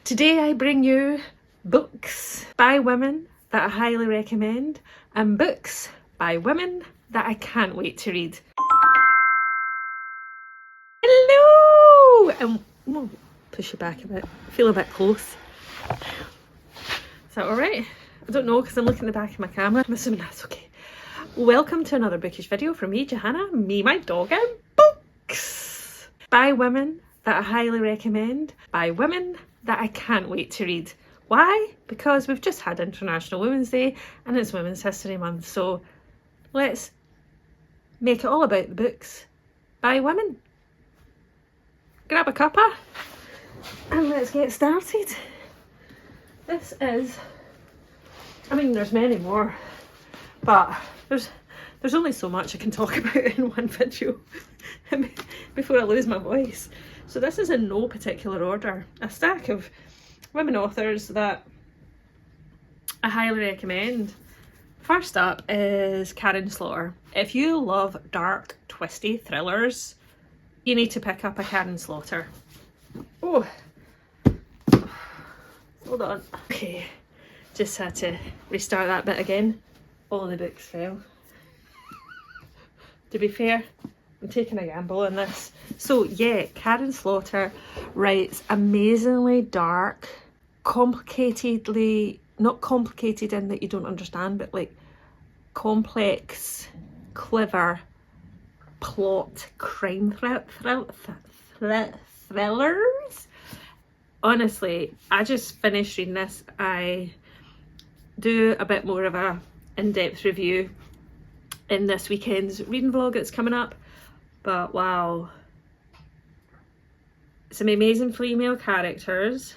Today I bring you books by women that I highly recommend and books by women that I can't wait to read. Hello! And we'll push you back a bit. I feel a bit close. Is that alright? I don't know because I'm looking at the back of my camera. I'm assuming that's okay. Welcome to another bookish video from me, Johanna, me, my dog, and books! By women that I highly recommend, by women that I can't wait to read. Why? Because we've just had International Women's Day and it's Women's History Month, so let's make it all about the books by women. Grab a cuppa and let's get started. This is, I mean there's many more, but there's only so much I can talk about in one video before I lose my voice. So this is in no particular order, a stack of women authors that I highly recommend. First up is Karin Slaughter. If you love dark, twisty thrillers, you need to pick up a Karin Slaughter. Oh, hold on. Okay, just had to restart that bit again. All the books fell. To be fair, I'm taking a gamble on this. So yeah, Karin Slaughter writes amazingly dark, complicatedly, not complicated in that you don't understand, but like complex, clever plot crime thrillers. Honestly, I just finished reading this. I do a bit more of a in-depth review in this weekend's reading vlog that's coming up, but wow, some amazing female characters.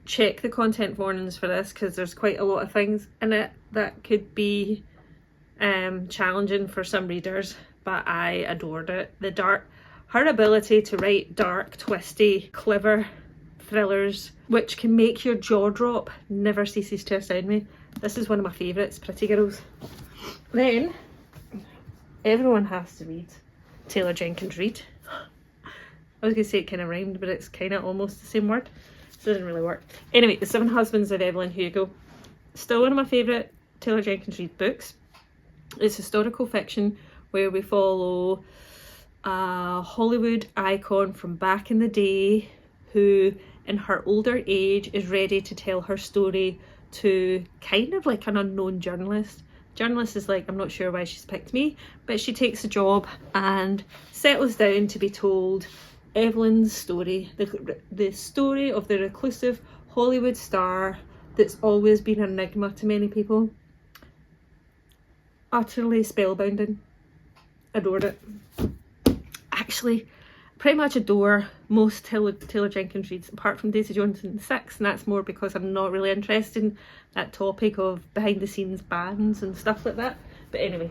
Check the content warnings for this because there's quite a lot of things in it that could be challenging for some readers, but I adored it. Her ability to write dark, twisty, clever thrillers which can make your jaw drop never ceases to astound me. This is one of my favourites, Pretty Girls. Then everyone has to read Taylor Jenkins Reid. I was going to say it kind of rhymed, but it's kind of almost the same word, so it doesn't really work. Anyway, The Seven Husbands of Evelyn Hugo. Still one of my favourite Taylor Jenkins Reid books. It's historical fiction where we follow a Hollywood icon from back in the day who in her older age is ready to tell her story to kind of like an unknown journalist. Journalist is like, I'm not sure why she's picked me, but she takes the job and settles down to be told Evelyn's story, the story of the reclusive Hollywood star that's always been an enigma to many people. Utterly spellbinding. Adored it. Actually, pretty much adore most Taylor Jenkins reads apart from Daisy Jones and the Six, and that's more because I'm not really interested in that topic of behind the scenes bands and stuff like that. But anyway,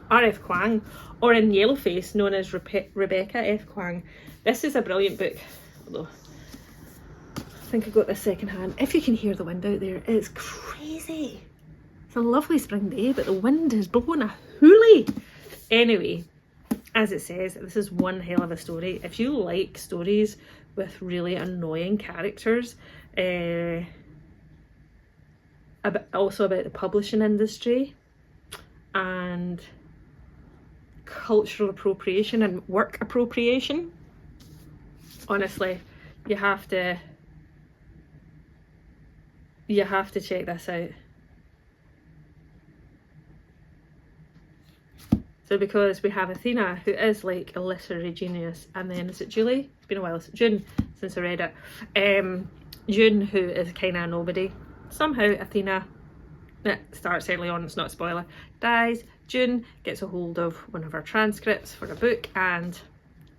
R.F. Kuang, or in Yellowface known as Rebecca F. Kuang. This is a brilliant book, although I think I got this second hand. If you can hear the wind out there, it's crazy. It's a lovely spring day, but the wind is blowing a hoolie. Anyway, as it says, this is one hell of a story. If you like stories with really annoying characters, also about the publishing industry and cultural appropriation and work appropriation, honestly, you have to check this out. So because we have Athena, who is like a literary genius, and then is it Julie? It's been a while, June, since I read it. June, who is kind of a nobody. Somehow Athena, it starts early on, it's not a spoiler, dies. June gets a hold of one of her transcripts for a book, and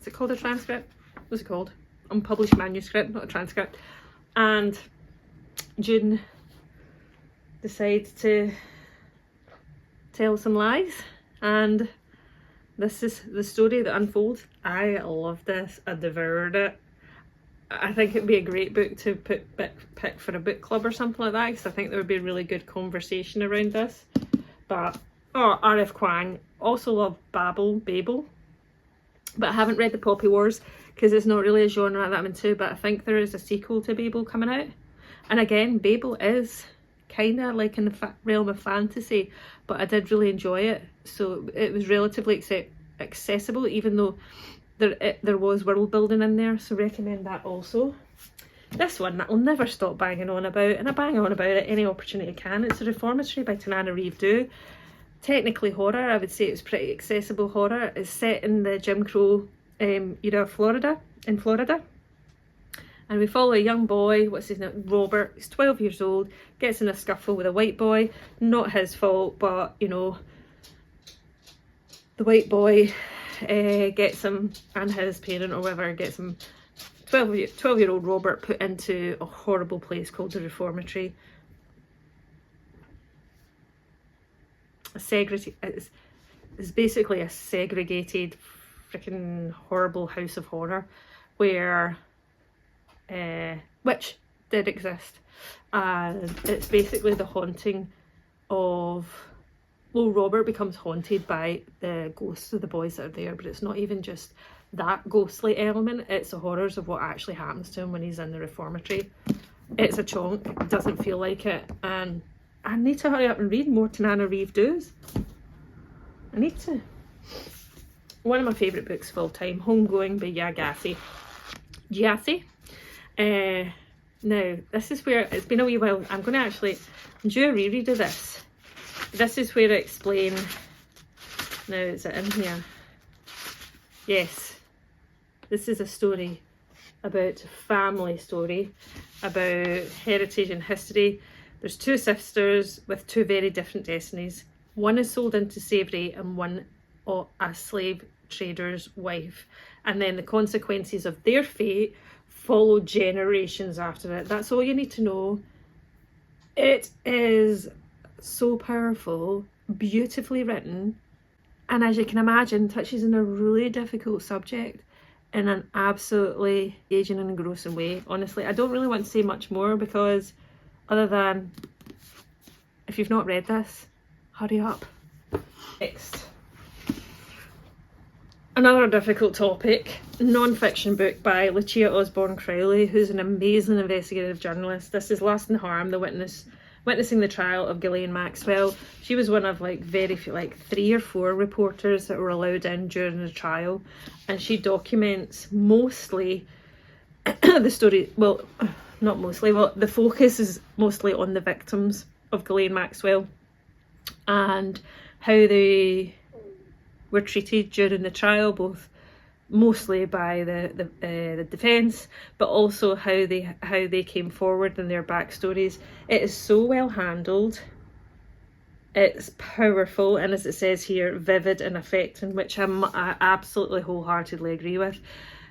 is it called a transcript? What's it called? Unpublished manuscript, not a transcript. And June decides to tell some lies, and this is the story that unfolds. I love this. I devoured it. I think it'd be a great book to pick for a book club or something like that, because I think there would be a really good conversation around this. But oh, R.F. Kuang. Also love Babel, but I haven't read The Poppy Wars because it's not really a genre that I'm into, but I think there is a sequel to Babel coming out. And again, Babel is kind of like in the realm of fantasy, but I did really enjoy it. So it was relatively accessible, even though there was world building in there, so recommend that also. This one that I'll never stop banging on about, and I bang on about it any opportunity I can. It's a Reformatory by Tananarive Due. Technically horror, I would say it's pretty accessible horror. It's set in the Jim Crow era of Florida, and we follow a young boy, what's his name, Robert. He's 12 years old, gets in a scuffle with a white boy. Not his fault, but you know, the white boy gets him, and his parent or whatever gets him, 12-year-old Robert, put into a horrible place called the Reformatory. It's basically a segregated freaking horrible house of horror where which did exist, and it's basically the haunting of, well, Robert becomes haunted by the ghosts of the boys that are there, but it's not even just that ghostly element, it's the horrors of what actually happens to him when he's in the Reformatory. It's a chonk, it doesn't feel like it, and I need to hurry up and read more Tananarive Dues. I need to. One of my favourite books of all time, Homegoing by Yaa Gyasi. Now, this is where, it's been a wee while, I'm going to actually do a reread of this. This is where I explain, now is it in here? Yes, this is a story about family story, about heritage and history. There's two sisters with two very different destinies. One is sold into slavery and one a slave trader's wife. And then the consequences of their fate follow generations after it. That's all you need to know. It is so powerful, beautifully written, and as you can imagine, touches on a really difficult subject in an absolutely engaging and engrossing way. Honestly, I don't really want to say much more, because other than, if you've not read this, hurry up. Next, another difficult topic, non-fiction book by Lucia Osborne-crowley, who's an amazing investigative journalist. This is Lust and Harm, witnessing the trial of Ghislaine Maxwell. She was one of like very few, like 3 or 4 reporters that were allowed in during the trial, and she documents mostly the story, well, not mostly, well, the focus is mostly on the victims of Ghislaine Maxwell and how they were treated during the trial, both mostly by the defence, but also how they came forward and their backstories. It is so well handled, it's powerful, and as it says here, vivid and affecting, which I absolutely wholeheartedly agree with.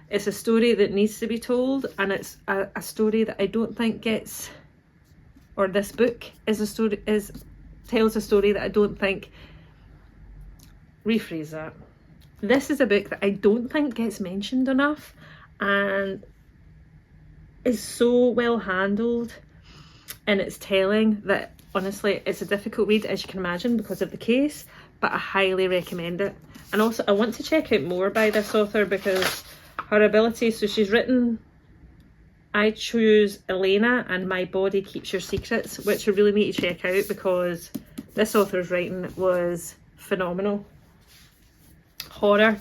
It's a story that needs to be told, and it's a story that I don't think gets, or this book tells a story that I don't think, rephrase that. This is a book that I don't think gets mentioned enough, and is so well handled in its telling that honestly it's a difficult read, as you can imagine, because of the case, but I highly recommend it. And also I want to check out more by this author, because her ability, so she's written I Choose Alana and My Body Keeps Your Secrets, which I really need to check out, because this author's writing was phenomenal. Horror,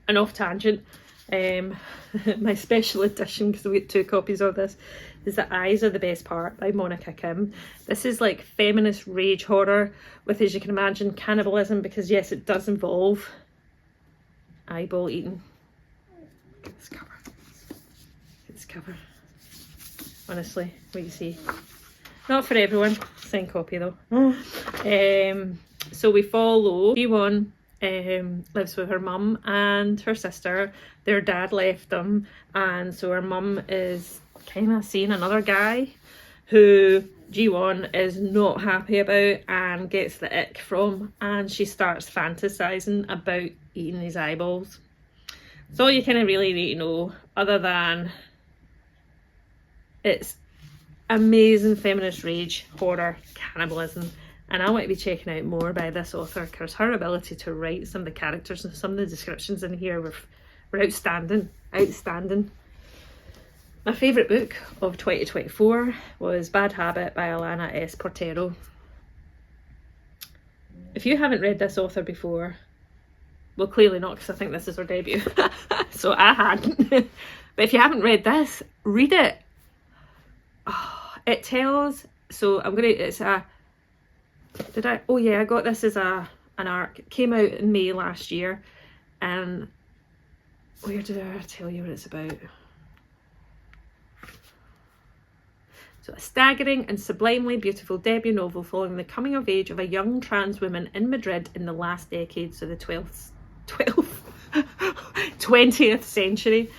and off tangent, my special edition, because we get 2 copies of this, is The Eyes Are the Best Part by Monika Kim. This is like feminist rage horror with, as you can imagine, cannibalism, because yes, it does involve eyeball eating. Look at this cover. Look at this cover. Honestly, what do you see? Not for everyone. Signed copy though. So we follow G1. Lives with her mum and her sister. Their dad left them, and so her mum is kind of seeing another guy who G1 is not happy about and gets the ick from, and she starts fantasizing about eating his eyeballs. That's all you kind of really need to know, other than it's amazing feminist rage, horror, cannibalism. And I want to be checking out more by this author, because her ability to write some of the characters and some of the descriptions in here were were outstanding. My favourite book of 2024 was Bad Habit by Alana S. Portero. If you haven't read this author before, well, clearly not, because I think this is her debut. So I hadn't. But if you haven't read this, read it. Oh, it tells, so I'm gonna, it's a, oh yeah, I got this as an arc. It came out in May last year, and where did I tell you what it's about? So, a staggering and sublimely beautiful debut novel following the coming of age of a young trans woman in Madrid in the last decades of the 20th century.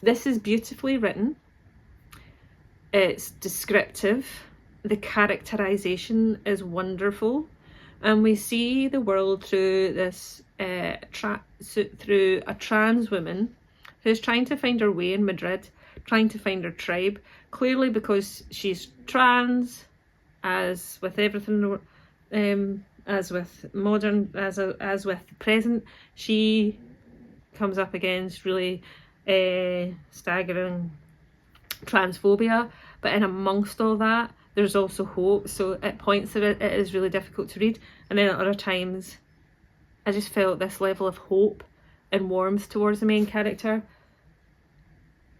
This is beautifully written. It's descriptive. The characterization is wonderful, and we see the world through this through a trans woman who's trying to find her way in Madrid, trying to find her tribe. Clearly, because she's trans, as with everything, as with modern, as with the present, she comes up against really staggering transphobia. But in amongst all that, there's also hope. So at points that it is really difficult to read, and then at other times, I just felt this level of hope and warmth towards the main character.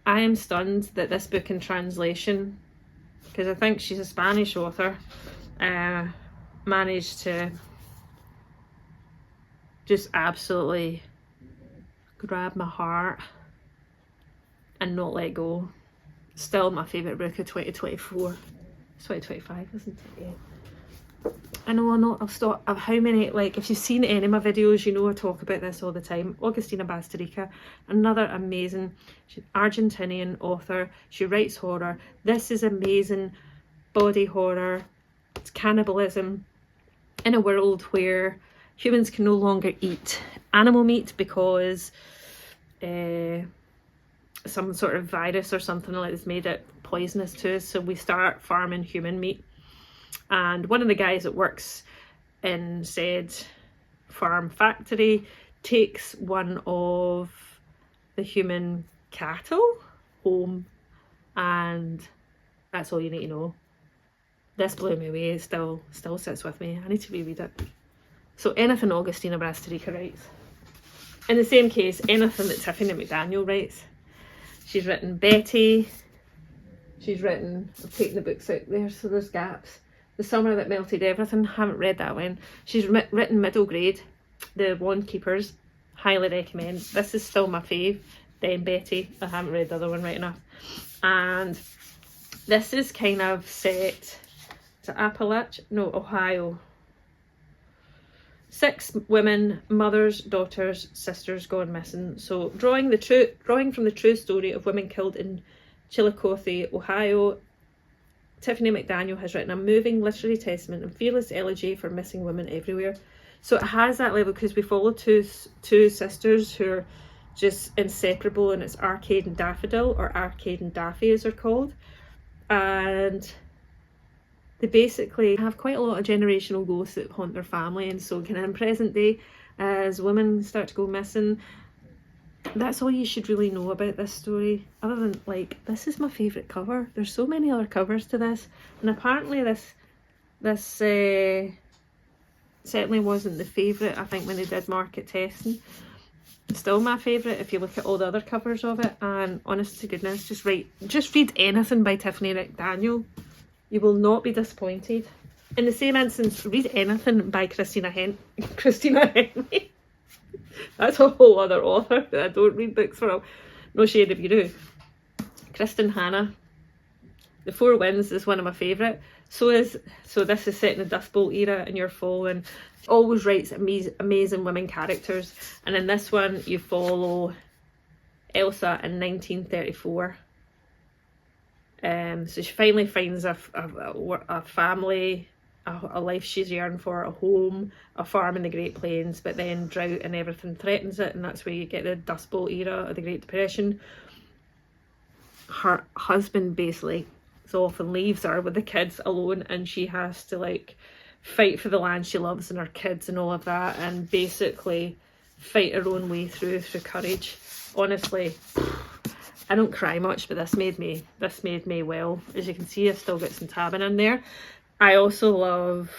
I am stunned that this book in translation, because I think she's a Spanish author, managed to just absolutely grab my heart and not let go. Still my favourite book of 2024. It's 2025, isn't it? Yeah. I know, I'll stop. How many, like, if you've seen any of my videos, you know I talk about this all the time. Augustina Bazterrica, another amazing, she's an Argentinian author. She writes horror. This is amazing body horror. It's cannibalism in a world where humans can no longer eat animal meat because some sort of virus or something like this made it poisonous to us. So we start farming human meat. And one of the guys that works in said farm factory takes one of the human cattle home, and that's all you need to know. This blew me away. It still sits with me. I need to reread it. So anything Augustina Bazterrica writes. In the same case, anything that Tiffany Mcdaniel writes. She's written Betty. She's written, I've taken the books out there so there's gaps. The Summer That Melted Everything, haven't read that one. She's written Middle Grade, The Wand Keepers, highly recommend. This is still my fave. Then Betty, I haven't read the other one right enough. And this is kind of set, is it Appalachia? No, Ohio. 6 women, mothers, daughters, sisters gone missing. So drawing from the true story of women killed in Chillicothe, Ohio, Tiffany Mcdaniel has written a moving literary testament and fearless elegy for missing women everywhere. So it has that level because we follow two sisters who are just inseparable, and it's Arcade and Daffodil, or Arcade and Daffy as they're called. And they basically have quite a lot of generational ghosts that haunt their family, and so kind of in present day, as women start to go missing, that's all you should really know about this story, other than, like, this is my favourite cover. There's so many other covers to this, and apparently this certainly wasn't the favourite, I think, when they did market testing. It's still my favourite if you look at all the other covers of it, and honest to goodness, just read anything by Tiffany Mcdaniel. You will not be disappointed. In the same instance, read anything by Christina Henry. That's a whole other author that I don't read books from. No shade if you do. Kristin Hannah. The Four Winds is one of my favourite. So this is set in the Dust Bowl era, and you're following, always writes amazing women characters. And in this one, you follow Elsa in 1934. So she finally finds a family, a life she's yearned for, a home, a farm in the Great Plains, but then drought and everything threatens it, and that's where you get the Dust Bowl era of the Great Depression. Her husband basically so often leaves her with the kids alone, and she has to, like, fight for the land she loves and her kids and all of that, and basically fight her own way through courage. honestly, I don't cry much, but this made me well. As you can see, I've still got some tabbing in there. I also love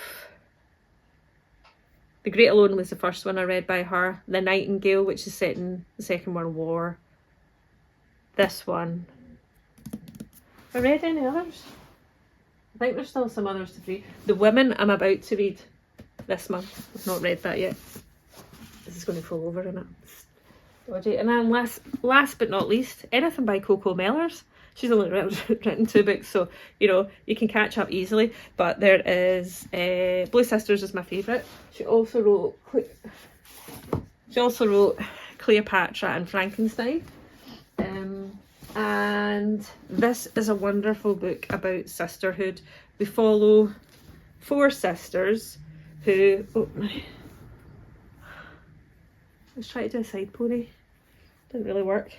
The Great Alone was the first one I read by her. The Nightingale, which is set in the Second World War. This one. Have I read any others? I think there's still some others to read. The Women I'm about to read this month. I've not read that yet. This is going to fall over in it. Dodgy. And then last but not least, anything by Coco Mellors. She's only written 2 books, so you know you can catch up easily. But there is Blue Sisters is my favourite. She also wrote Cleopatra and Frankenstein. And this is a wonderful book about sisterhood. We follow 4 sisters who... Let's try to do a side pony. Didn't really work.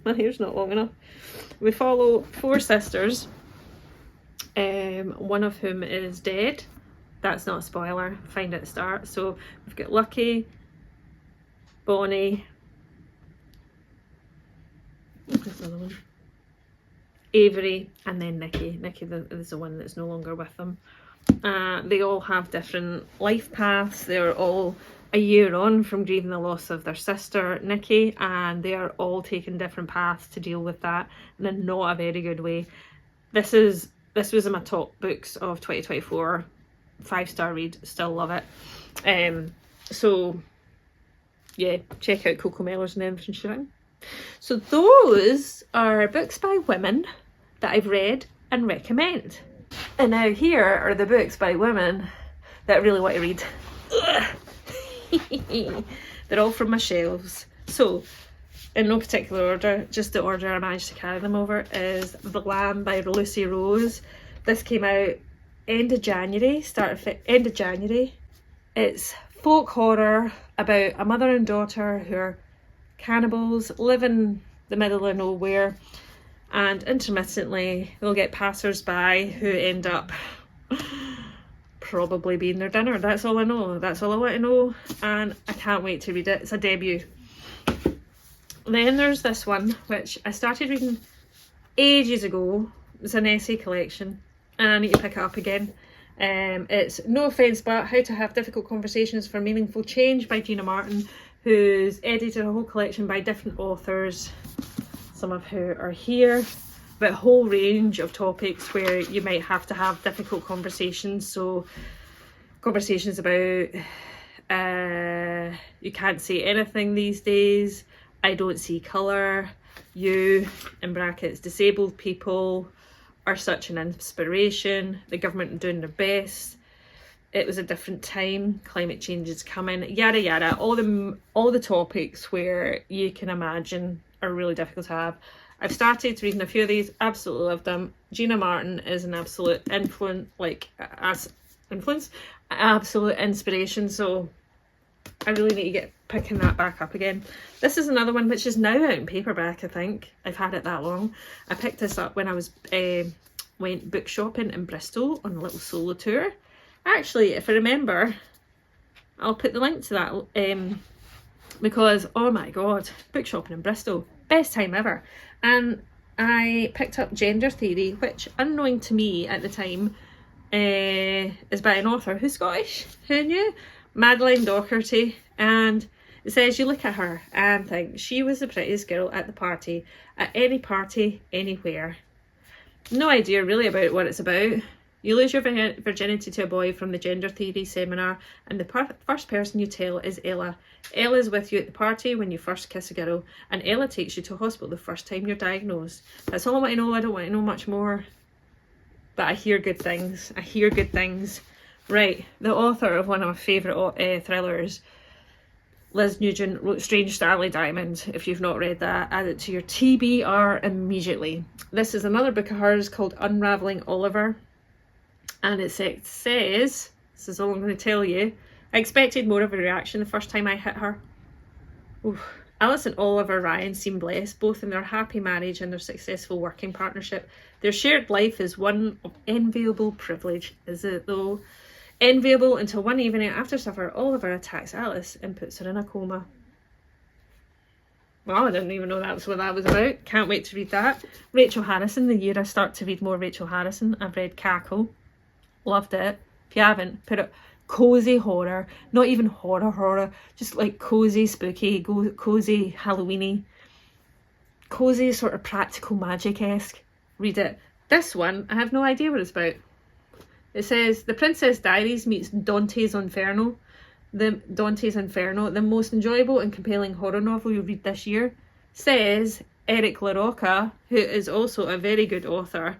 My hair's not long enough. We follow 4 sisters, one of whom is dead. That's not a spoiler, find at the start. So we've got Lucky, Bonnie, there's another one, Avery, and then Nikki. Nikki is the one that's no longer with them. They all have different life paths. They're all a year on from grieving the loss of their sister Nikki, and they are all taking different paths to deal with that in a not a very good way. This was in my top books of 2024. 5-star read, still love it. So yeah, check out Coco Mellors and everything she's written. So those are books by women that I've read and recommend. And now here are the books by women that I really want to read. They're all from my shelves. So, in no particular order, just the order I managed to carry them over is The Lamb by Lucy Rose. This came out end of January. It's folk horror about a mother and daughter who are cannibals, live in the middle of nowhere, and intermittently they'll get passers-by who end up probably being their dinner. That's all I know. That's all I want to know, and I can't wait to read it. It's a debut. Then there's this one, which I started reading ages ago. It's an essay collection, and I need to pick it up again. It's No Offence But How to Have Difficult Conversations for Meaningful Change by Gina Martin, who's edited a whole collection by different authors, some of who are here, but a whole range of topics where you might have to have difficult conversations. So conversations about you can't say anything these days, I don't see colour, you, in brackets, disabled people are such an inspiration, the government are doing their best, it was a different time, climate change is coming, yada yada, all the topics where you can imagine are really difficult to have. I've started reading a few of these, absolutely love them. Gina Martin is an absolute absolute inspiration, so I really need to get picking that back up again. This is another one which is now out in paperback, I think. I've had it that long. I picked this up when I was went book shopping in Bristol on a little solo tour. Actually, if I remember, I'll put the link to that because, oh my god, book shopping in Bristol, best time ever. And I picked up Gender Theory, which, unknowing to me at the time, is by an author who's Scottish. Who knew? Madeline Docherty. And it says you look at her and think she was the prettiest girl at the party, at any party, anywhere. No idea really about what it's about. You lose your virginity to a boy from the Gender Theory seminar, and the first person you tell is Ella. Ella is with you at the party when you first kiss a girl, and Ella takes you to hospital the first time you're diagnosed. That's all I want to know. I don't want to know much more. But I hear good things. I hear good things. Right, the author of one of my favourite thrillers, Liz Nugent, wrote Strange Starry Diamond. If you've not read that, add it to your TBR immediately. This is another book of hers called Unravelling Oliver. And it says, this is all I'm going to tell you, I expected more of a reaction the first time I hit her. Oof. Alice and Oliver Ryan seem blessed, both in their happy marriage and their successful working partnership. Their shared life is one of enviable privilege, is it though? Enviable until one evening after supper, Oliver attacks Alice and puts her in a coma. Well, I didn't even know that's what that was about. Can't wait to read that. Rachel Harrison, the year I start to read more Rachel Harrison. I've read Cackle. Loved it. If you haven't, put it. Cozy horror. Not even horror. Just like cozy, spooky, cozy, Halloweeny. Cozy, sort of practical magic-esque. Read it. This one, I have no idea what it's about. It says, The Princess Diaries meets Dante's Inferno. The most enjoyable and compelling horror novel you'll read this year, says Eric LaRocca, who is also a very good author.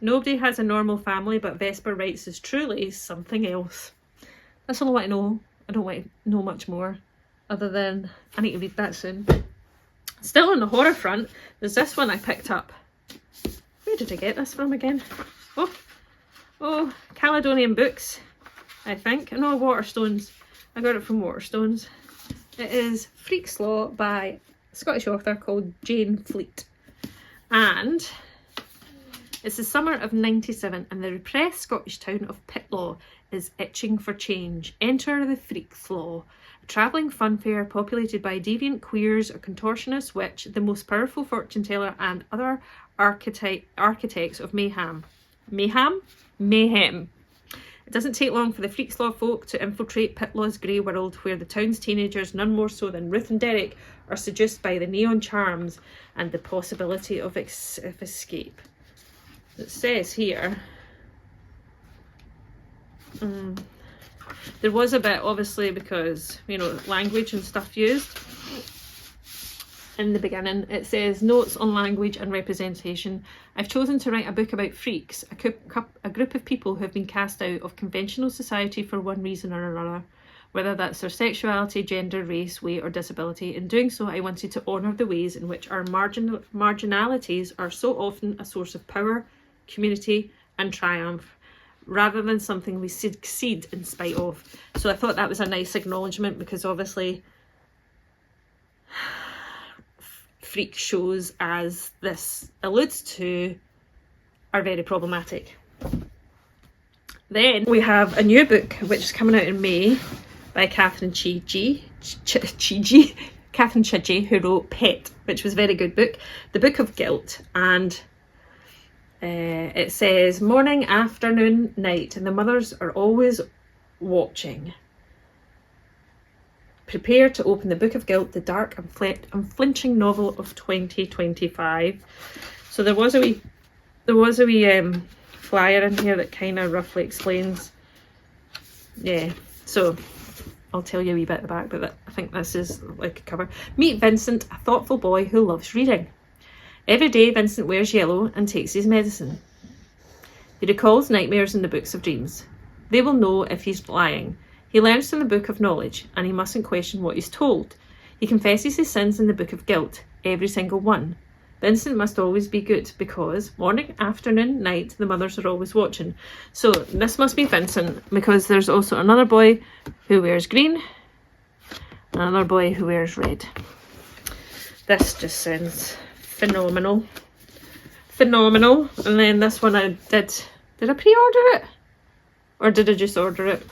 Nobody has a normal family, but Vesper writes is truly something else. That's all I want to know. I don't want to know much more, other than I need to read that soon. Still on the horror front, there's this one I picked up. Where did I get this from again? Oh, Caledonian Books, I think. No, Waterstones. I got it from Waterstones. It is Freak's Law by a Scottish author called Jane Fleet. And it's the summer of '97 and the repressed Scottish town of Pitlaw is itching for change. Enter the Freak's Law, a travelling funfair populated by deviant queers, a contortionist witch, the most powerful fortune teller and other architects of mayhem. Mayhem. It doesn't take long for the Freak's Law folk to infiltrate Pitlaw's grey world, where the town's teenagers, none more so than Ruth and Derek, are seduced by the neon charms and the possibility of escape. It says here, there was a bit, obviously, because, you know, language and stuff used in the beginning. It says, notes on language and representation. I've chosen to write a book about freaks, a group of people who have been cast out of conventional society for one reason or another, whether that's their sexuality, gender, race, weight or disability. In doing so, I wanted to honour the ways in which our marginalities are so often a source of power, community and triumph, rather than something we succeed in spite of. So I thought that was a nice acknowledgement, because obviously freak shows, as this alludes to, are very problematic. Then we have a new book which is coming out in May by Catherine Chigi, who wrote Pet, which was a very good book, The Book of Guilt. And it says, morning, afternoon, night, and the mothers are always watching. Prepare to open the Book of Guilt, the dark and unflinching novel of 2025. So there was a wee flyer in here that kind of roughly explains. Yeah, so I'll tell you a wee bit at the back, but I think this is like a cover. Meet Vincent, a thoughtful boy who loves reading. Every day Vincent wears yellow and takes his medicine. He recalls nightmares in the books of dreams. They will know if he's lying. He learns from the book of knowledge, and he mustn't question what he's told. He confesses his sins in the book of guilt, every single one. Vincent must always be good, because morning, afternoon, night, the mothers are always watching. So this must be Vincent, because there's also another boy who wears green, and another boy who wears red. This just sounds phenomenal. And then this one I did I pre-order it? Or did I just order it?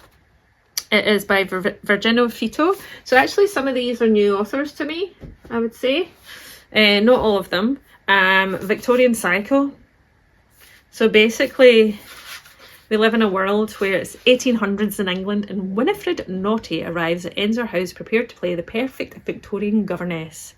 It is by Virginia Fito. So actually some of these are new authors to me, I would say. Not all of them. Victorian Cycle. So basically we live in a world where it's 1800s in England, and Winifred Naughty arrives at Ensor House prepared to play the perfect Victorian governess.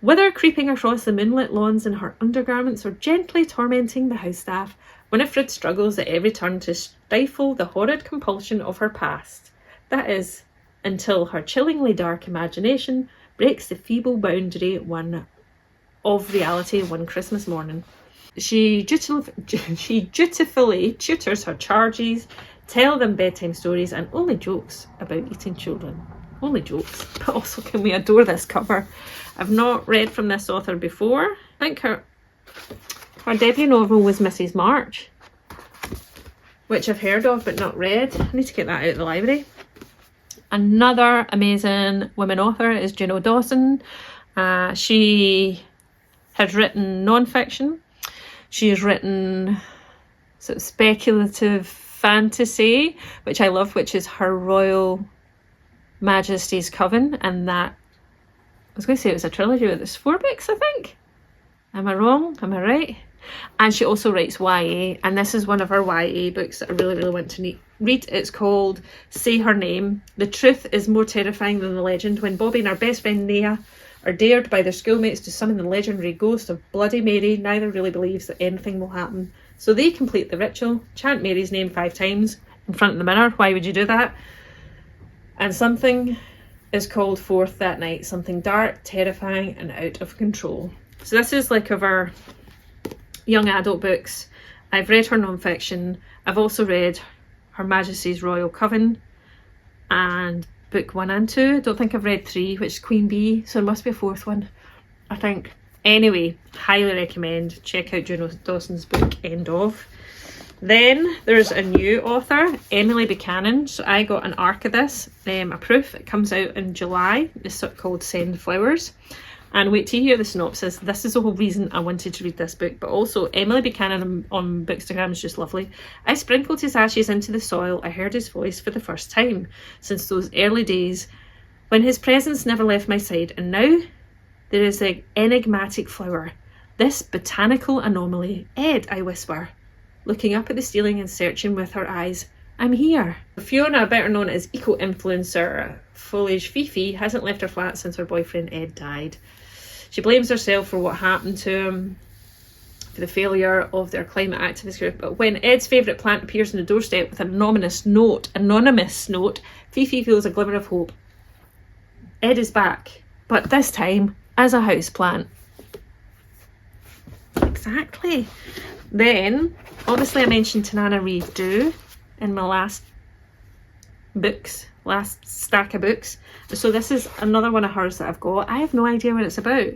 Whether creeping across the moonlit lawns in her undergarments or gently tormenting the house staff, Winifred struggles at every turn to stifle the horrid compulsion of her past. That is, until her chillingly dark imagination breaks the feeble boundary of reality one Christmas morning. She dutifully tutors her charges, tell them bedtime stories, and only jokes about eating children. Only jokes. But also, can we adore this cover? I've not read from this author before. I think her debut novel was Mrs. March, which I've heard of but not read. I need to get that out of the library. Another amazing women author is Juno Dawson. She has written non-fiction. She has written sort of speculative fantasy, which I love, which is Her Royal Majesty's Coven, and that was going to say it was a trilogy, but there's 4 books, I think. Am I wrong? Am I right? And she also writes YA, and this is one of her YA books that I really, really want to read. It's called Say Her Name. The truth is more terrifying than the legend. When Bobby and our best friend Nia are dared by their schoolmates to summon the legendary ghost of Bloody Mary, neither really believes that anything will happen. So they complete the ritual, chant Mary's name 5 times in front of the mirror. Why would you do that? And something is called forth that night. Something dark, terrifying, and out of control. So this is like of our young adult books. I've read her non-fiction. I've also read Her Majesty's Royal Coven and book 1 and 2. I don't think I've read 3, which is Queen Bee, so there must be a 4th one, I think. Anyway, highly recommend. Check out Juno Dawson's book, End Of. Then there's a new author, Emily Buchanan. So I got an arc of this, a proof. It comes out in July. It's called Send Flowers. And wait till you hear the synopsis. This is the whole reason I wanted to read this book. But also, Emily Buchanan on Bookstagram is just lovely. I sprinkled his ashes into the soil. I heard his voice for the first time since those early days when his presence never left my side. And now there is an enigmatic flower. This botanical anomaly. Ed, I whisper, looking up at the ceiling and searching with her eyes. I'm here. Fiona, better known as eco-influencer Foliage Fifi, hasn't left her flat since her boyfriend Ed died. She blames herself for what happened to him, for the failure of their climate activist group. But when Ed's favourite plant appears on the doorstep with an anonymous note, Fifi feels a glimmer of hope. Ed is back, but this time as a houseplant. Exactly. Then, obviously I mentioned Tananarive Due in my last stack of books. So this is another one of hers that I've got. I have no idea what it's about.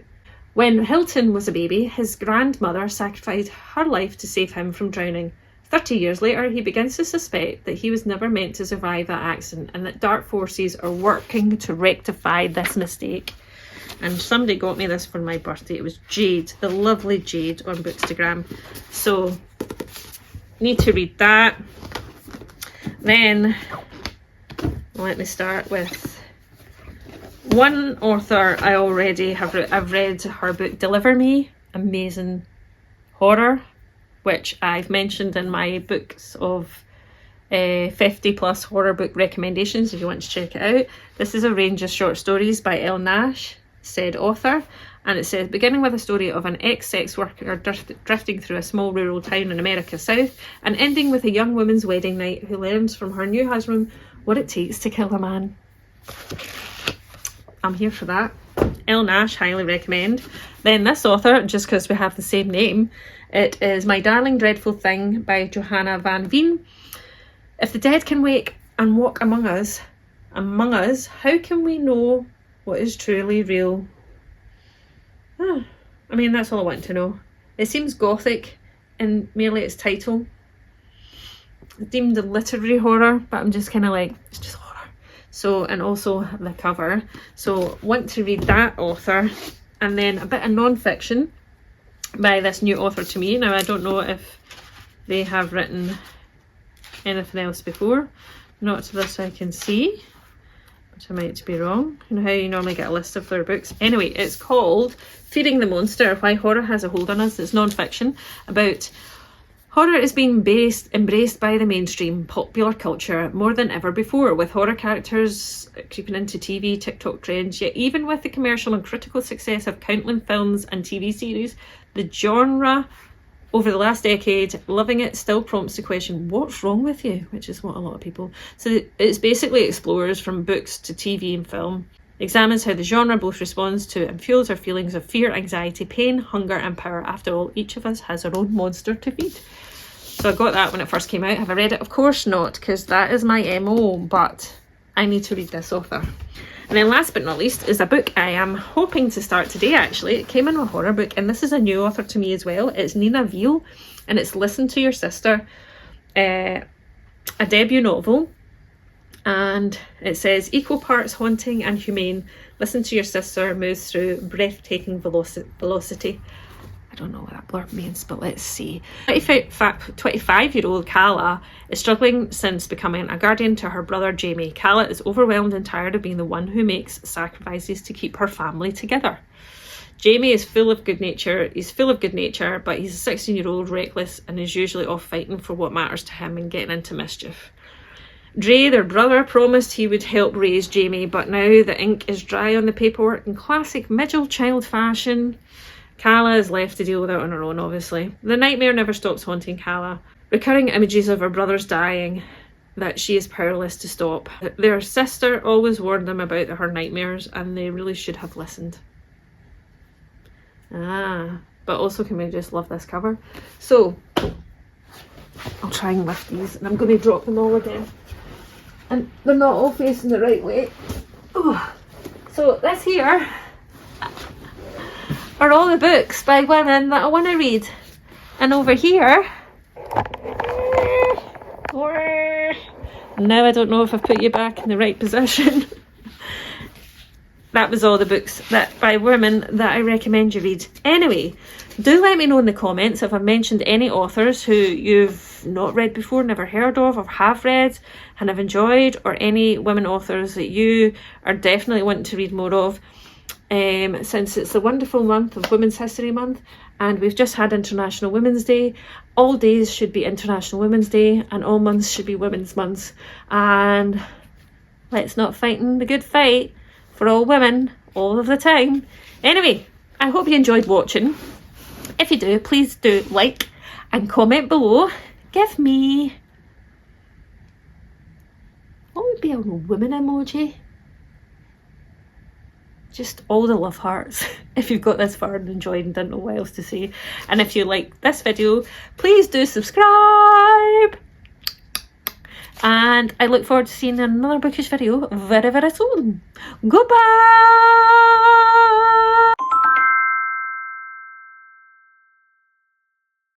When Hilton was a baby, his grandmother sacrificed her life to save him from drowning. 30 years later, he begins to suspect that he was never meant to survive that accident and that dark forces are working to rectify this mistake. And somebody got me this for my birthday. It was Jade, the lovely Jade on Bookstagram. So, need to read that. Then, let me start with one author I already have. I've read her book Deliver Me, amazing horror, which I've mentioned in my books of 50 plus horror book recommendations if you want to check it out. This is a range of short stories by Elle Nash, said author, and it says, beginning with a story of an ex-sex worker drifting through a small rural town in America's South, and ending with a young woman's wedding night who learns from her new husband what it takes to kill a man. I'm here for that. Elle Nash, highly recommend. Then this author, just because we have the same name, it is My Darling Dreadful Thing by Johanna Van Veen. If the dead can wake and walk among us, how can we know what is truly real? I mean, that's all I want to know. It seems gothic in merely its title. It's deemed a literary horror, but I'm just kind of like, it's just horror. So, and also the cover. So, want to read that author. And then a bit of non-fiction by this new author to me. Now, I don't know if they have written anything else before. Not to this I can see, which I might be wrong. You know how you normally get a list of their books. Anyway, it's called Feeding the Monster, Why Horror Has a Hold on Us. It's non-fiction about horror is being embraced by the mainstream popular culture more than ever before, with horror characters creeping into TV, TikTok trends. Yet even with the commercial and critical success of countless films and TV series, the genre over the last decade, loving it still prompts the question, what's wrong with you? Which is what a lot of people. So it's basically explores from books to TV and film, examines how the genre both responds to and fuels our feelings of fear, anxiety, pain, hunger and power. After all, each of us has our own monster to feed. So I got that when it first came out. Have I read it? Of course not, because that is my MO, but I need to read this author. And then last but not least is a book I am hoping to start today, actually. It came in a horror book, and this is a new author to me as well. It's Nina Veal, and it's Listen to Your Sister, a debut novel. And it says, equal parts haunting and humane, Listen to Your Sister moves through breathtaking velocity. I don't know what that blurb means, but let's see. 25-year-old Calla is struggling since becoming a guardian to her brother Jamie. Calla is overwhelmed and tired of being the one who makes sacrifices to keep her family together. Jamie is full of good nature. He's full of good nature, but he's a 16-year-old reckless and is usually off fighting for what matters to him and getting into mischief. Dre, their brother, promised he would help raise Jamie, but now the ink is dry on the paperwork in classic middle child fashion. Calla is left to deal with it on her own, obviously. The nightmare never stops haunting Calla. Recurring images of her brothers dying that she is powerless to stop. Their sister always warned them about her nightmares, and they really should have listened. But also, can we just love this cover? So, I'll try and lift these, and I'm going to drop them all again. And they're not all facing the right way. Oh. So this here are all the books by women that I want to read. And over here, now I don't know if I've put you back in the right position. That was all the books that by women that I recommend you read. Anyway, do let me know in the comments if I've mentioned any authors who you've not read before, never heard of, or have read and have enjoyed, or any women authors that you are definitely wanting to read more of. Since it's the wonderful month of Women's History Month, and we've just had International Women's Day. All days should be International Women's Day, and all months should be Women's Months. And let's not fighten the good fight for all women all of the time. Anyway, I hope you enjoyed watching. If you do, please do like and comment below. Give me, what would be a woman emoji? Just all the love hearts if you've got this far and enjoyed and didn't know what else to say. And if you like this video, please do subscribe. And I look forward to seeing another bookish video very, very soon. Goodbye!